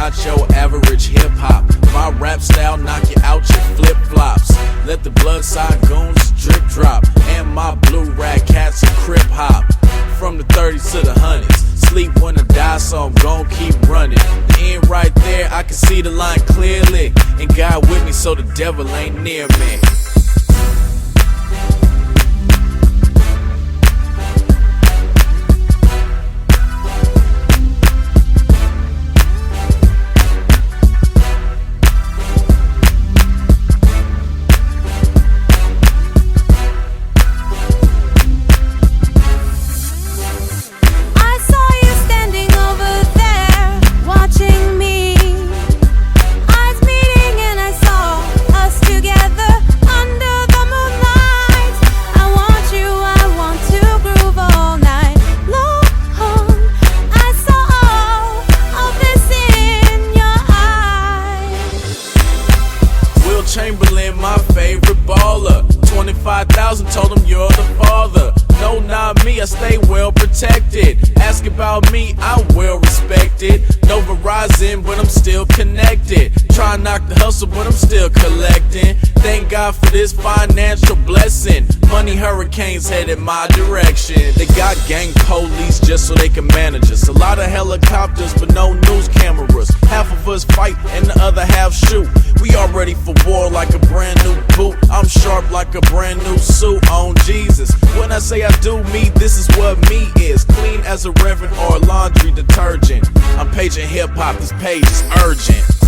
not your average hip-hop. My rap style knock you out your flip-flops. Let the blood side goons drip drop. And my blue rag cats and crip hop. From the 30s to the hundreds. Sleep when I die, so I'm gon' keep running. The end right there, I can see the line clearly. And God with me, so the devil ain't near me. Chamberlain, my favorite baller. 25,000 told him you're the father. No, not me, I stay well protected. Ask about me, I'm well respected. No Verizon, but I'm still connected. Try and knock the hustle, but I'm still collecting. Thank God for this financial blessing. Money hurricanes headed my direction. They got gang police just so they can manage us. A lot of helicopters, but no news cameras. Half of us fight and the other half shoot. We all ready for war like a brand new boot. I'm sharp like a brand new suit on Jesus. When I say I do me, this is what me is. Clean as a reverend or laundry detergent. I'm paging hip hop, this page is urgent.